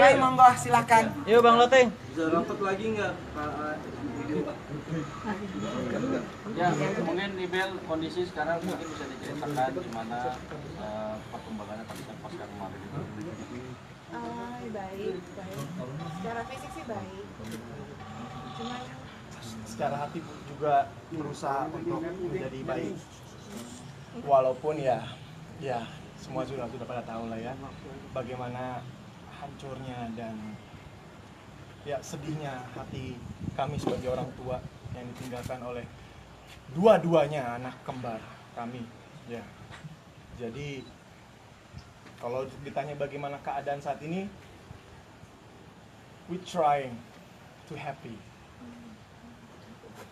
Baik, monggo silakan. Yuk Bang Loteng. Bisa rapat lagi nggak Pak? Ya, mungkin Ibel kondisi sekarang mungkin bisa diceritakan gimana perkembangannya pasca kemarin itu. Baik. Secara fisik sih baik. Cuman secara hati juga berusaha untuk menjadi baik. Walaupun ya semua sudah pada tahu lah ya bagaimana hancurnya dan ya sedihnya hati kami sebagai orang tua yang ditinggalkan oleh dua-duanya anak kembar kami ya. Jadi kalau ditanya bagaimana keadaan saat ini, we trying to happy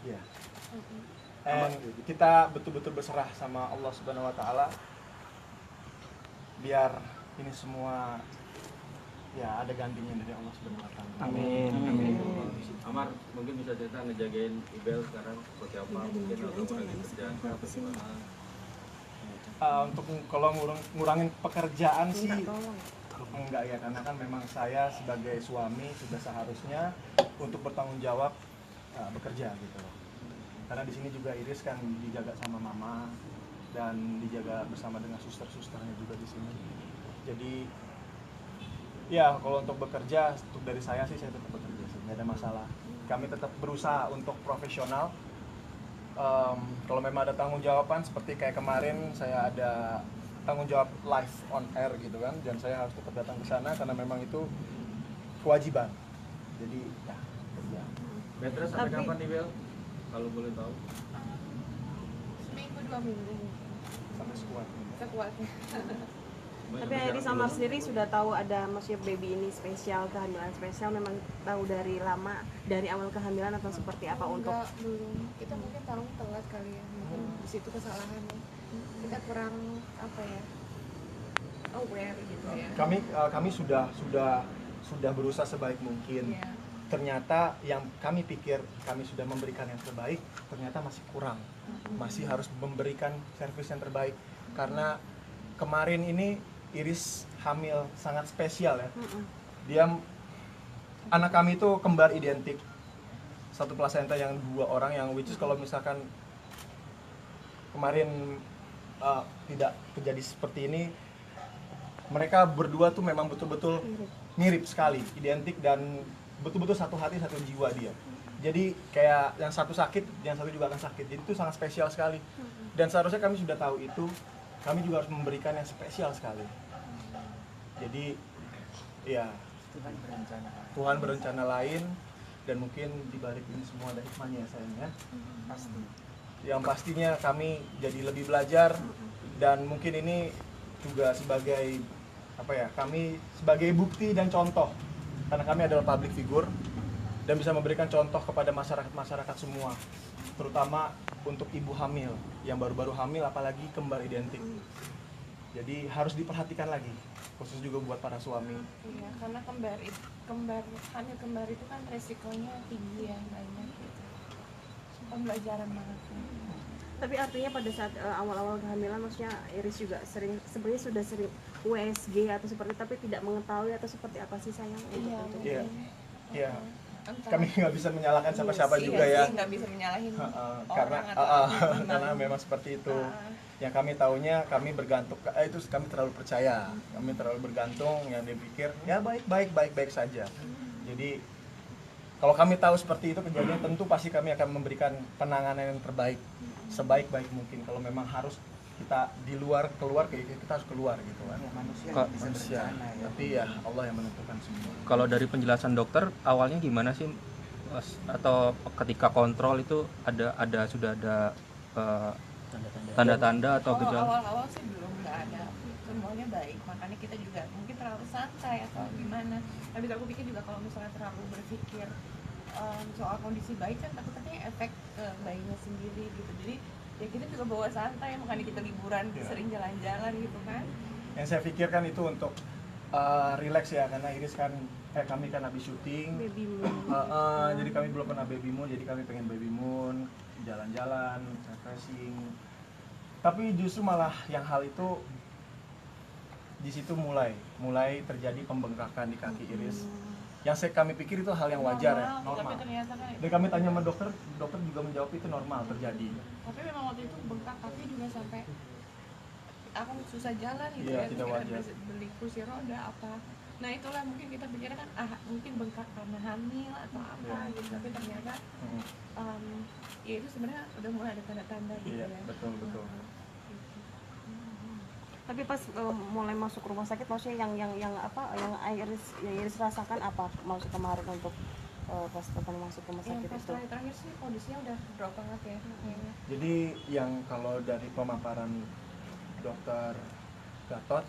ya. And kita betul-betul berserah sama Allah Subhanahu wa taala biar ini semua ya ada gantinya dari Allah Subhanahu wa taala. Amin. Amar mungkin bisa cerita ngejagain Ibel sekarang seperti apa, mungkin atau lagi kerjaan atau gimana? Untuk kalau ngurangin pekerjaan sih enggak ya, karena kan memang saya sebagai suami sudah seharusnya untuk bertanggung jawab bekerja gitu loh. Karena di sini juga Iris kan dijaga sama mama dan dijaga bersama dengan suster-susternya juga di sini. Jadi ya kalau untuk bekerja, untuk dari saya sih saya tetap bekerja sih, nggak ada masalah. Kami tetap berusaha untuk profesional. Kalau memang ada tanggung jawaban seperti kayak kemarin saya ada tanggung jawab live on air gitu kan, dan saya harus tetap datang ke sana karena memang itu kewajiban. Jadi ya kerja. Betres sampai kapan Ibel? Kalau boleh tahu. seminggu 2 minggu Sampai sekuatnya. Tapi Iris sama sendiri sudah tahu ada maksudnya baby ini spesial, kehamilan spesial, memang tahu dari lama, dari awal kehamilan atau seperti apa? Untuk Enggak, belum. Kita mungkin tahu telat kali ya. Mungkin di situ kesalahannya. Kita kurang apa ya? Aware gitu ya. Kami sudah berusaha sebaik mungkin. Iya. Ternyata yang kami pikir kami sudah memberikan yang terbaik, ternyata masih kurang. Masih harus memberikan servis yang terbaik karena kemarin ini Iris hamil sangat spesial ya. Dia anak kami itu kembar identik. Satu plasenta yang 2 orang, yang which is kalau misalkan kemarin tidak terjadi seperti ini, mereka berdua tuh memang betul-betul mirip sekali, identik dan betul-betul satu hati satu jiwa dia. Jadi kayak yang satu sakit, yang satu juga akan sakit. Jadi itu sangat spesial sekali. Dan seharusnya kami sudah tahu itu, kami juga harus memberikan yang spesial sekali. Jadi ya Tuhan berencana lain, dan mungkin dibalik ini semua ada hikmahnya ya sayang ya. Pasti. Yang pastinya kami jadi lebih belajar, dan mungkin ini juga sebagai apa ya, kami sebagai bukti dan contoh karena kami adalah public figure dan bisa memberikan contoh kepada masyarakat semua, terutama untuk ibu hamil yang baru-baru hamil, apalagi kembar identik. Jadi harus diperhatikan lagi, khusus juga buat para suami. Iya, karena hamil kembar itu kan resikonya tinggi ya, banyak gitu. Pembelajaran banget. tapi artinya pada saat awal-awal kehamilan, maksudnya Iris juga sebenarnya sudah sering USG atau seperti, tapi tidak mengetahui atau seperti apa sih sayang? Iya, Iya. Iya. Entah. Kami nggak bisa menyalahkan siapa-siapa juga ya. Nggak bisa menyalahin Karena orang atau gimana. karena memang seperti itu. Yang kami taunya kami bergantung, itu kami terlalu percaya, kami terlalu bergantung, yang dia pikir ya baik saja. Jadi kalau kami tahu seperti itu kejadian, tentu pasti kami akan memberikan penanganan yang terbaik, sebaik-baik mungkin. Kalau memang harus kita di luar keluar, kayak kita harus keluar gitu kan. Manusia. Tapi ya Allah yang menentukan semua. Kalau dari penjelasan dokter awalnya gimana sih, Mas? Atau ketika kontrol itu sudah ada tanda-tanda atau gejala? Awal-awal sih belum, nggak ada, semuanya baik, makanya kita juga mungkin terlalu santai atau gimana. Tapi aku pikir juga kalau misalnya terlalu berpikir soal kondisi bayi kan takutnya efek ke bayinya sendiri gitu. Jadi ya kita juga bawa santai, makanya kita liburan sering jalan-jalan gitu kan. Yang saya pikirkan itu untuk relax ya, karena Iris kan kami kan habis syuting. Baby moon. Jadi kami belum pernah baby moon, jadi kami pengen baby moon, jalan-jalan, refreshing. Tapi justru malah yang hal itu di situ mulai terjadi pembengkakan di kaki iris. Yang kami pikir itu hal yang wajar ya, Tapi normal. ternyata kan Dan kami tanya sama dokter, dokter juga menjawab itu normal terjadi. tapi memang waktu itu bengkak kaki juga sampai aku susah jalan gitu Iya, ya, tidak terus kita wajar. beli kursi roda apa. Nah itulah mungkin kita pikirnya kan mungkin bengkak karena hamil atau apa Iya. gitu, tapi ternyata Mm. ya itu sebenarnya udah mulai ada tanda-tanda gitu Iya, ya. betul. Gitu. Tapi pas mulai masuk rumah sakit, maksudnya yang apa, yang Iris rasakan apa maksud kemarin untuk pas pertama masuk rumah Yang sakit pas itu? terakhir sih kondisinya udah drop banget ya kayaknya. Jadi yang kalau dari pemaparan dokter Gatot,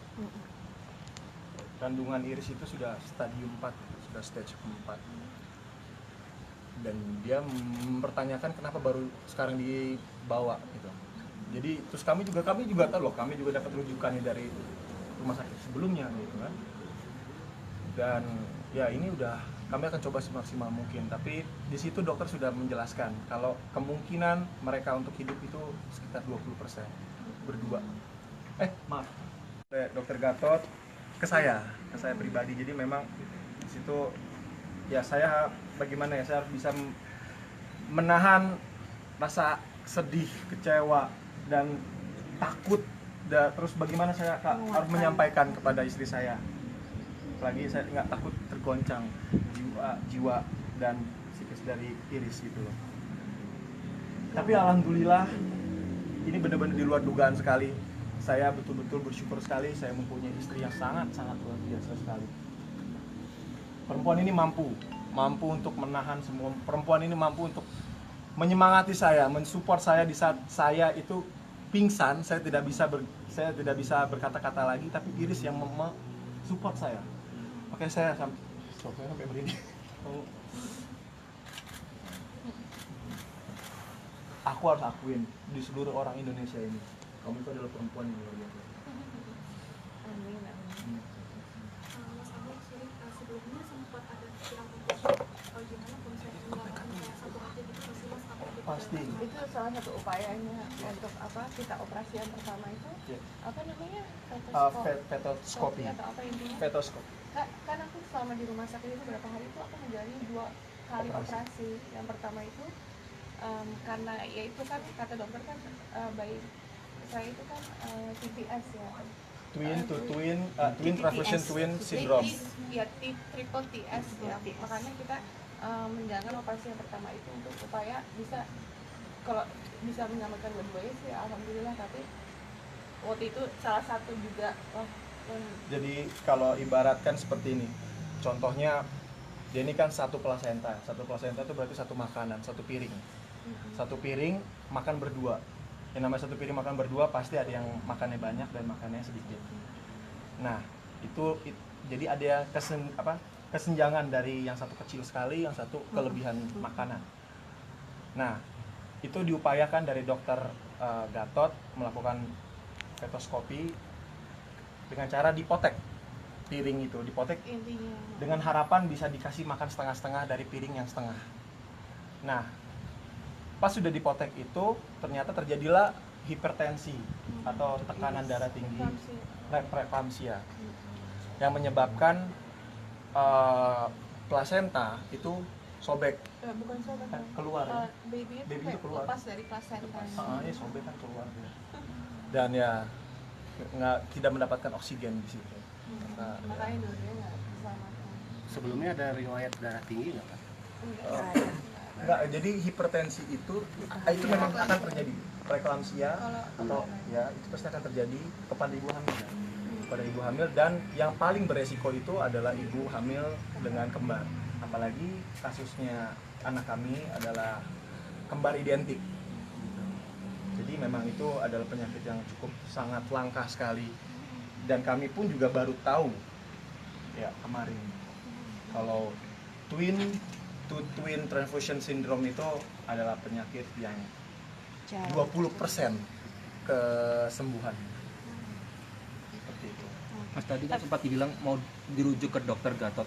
kandungan iris itu sudah stadium 4, sudah stage 4. Dan dia mempertanyakan kenapa baru sekarang dibawa gitu. Jadi terus kami juga tahu loh, kami juga dapat rujukannya dari rumah sakit sebelumnya gitu kan. Dan ya ini udah kami akan coba semaksimal mungkin, tapi di situ dokter sudah menjelaskan kalau kemungkinan mereka untuk hidup itu sekitar 20% berdua. Maaf. Dokter Gatot ke saya pribadi. Jadi memang di situ ya saya bagaimana ya, saya harus bisa menahan rasa sedih, kecewa dan takut. Terus bagaimana saya harus menyampaikan kepada istri saya, apalagi saya nggak takut tergoncang jiwa dan psikis dari Iris gitu loh. Tapi alhamdulillah ini benar-benar di luar dugaan sekali. Saya betul-betul bersyukur sekali saya mempunyai istri yang sangat-sangat luar biasa sekali. Perempuan ini mampu untuk menahan semua. Perempuan ini mampu untuk menyemangati saya, mensupport saya di saat saya itu pingsan. Saya tidak bisa berkata-kata lagi, tapi Iris yang support saya. Oke, saya sampai berdiri. Aku harus akuin di seluruh orang Indonesia ini, kamu itu adalah perempuan yang luar biasa. Amin, amin. Mas Abang sebelumnya sempat ada pikiran untuk gimana kalau misalnya melakukan kayak satu aja gitu pasti Mas Abang Pasti. Itu salah satu upayanya untuk apa kita operasi yang pertama itu Ya. apa namanya Fetoskopi. atau apa intinya Fetoskopi. kan aku selama di rumah sakit itu berapa hari itu aku menjalani 2 kali operasi. Yang pertama itu karena ya itu kan kata dokter kan bayi saya itu kan TTS ya, twin transfusion twin syndrome. Iya, triple TS ya. Makanya kita menjalankan operasi yang pertama itu untuk supaya bisa kalau bisa menyelamatkan dua-duanya sih alhamdulillah. Tapi waktu itu salah satu juga Jadi kalau ibaratkan seperti ini, contohnya dia ini kan satu plasenta itu berarti satu makanan, satu piring. Satu piring makan berdua. Yang namanya satu piring makan berdua pasti ada yang makannya banyak dan makannya sedikit. Nah, jadi ada kesenjangan dari yang satu kecil sekali, yang satu kelebihan makanan. Nah, itu diupayakan dari dokter Gatot melakukan fetoskopi dengan cara dipotek piring itu, dipotek intinya dengan harapan bisa dikasih makan setengah-setengah dari piring yang setengah. Nah, pas sudah dipotek itu ternyata terjadilah hipertensi atau tekanan darah tinggi, preeklamsia, yang menyebabkan plasenta itu sobek, bukan sobek keluar ya. baby itu Baby itu keluar. lepas dari plasenta. Ya sobek kan keluar ya. Dan ya tidak mendapatkan oksigen di situ. Nah, Makanya dua-duanya nggak diselamatkan. Sebelumnya ada riwayat darah tinggi nggak Pak? enggak, jadi hipertensi itu memang akan terjadi, preeklamsia atau ya itu pasti akan terjadi kepada ibu hamil. Dan yang paling beresiko itu adalah ibu hamil dengan kembar, apalagi kasusnya anak kami adalah kembar identik. Jadi memang itu adalah penyakit yang cukup sangat langka sekali, dan kami pun juga baru tahu ya kemarin kalau twin transfusion syndrome itu adalah penyakit yang 20% kesembuhan. Seperti itu. Mas tadi kan sempat dibilang mau dirujuk ke dokter Gatot.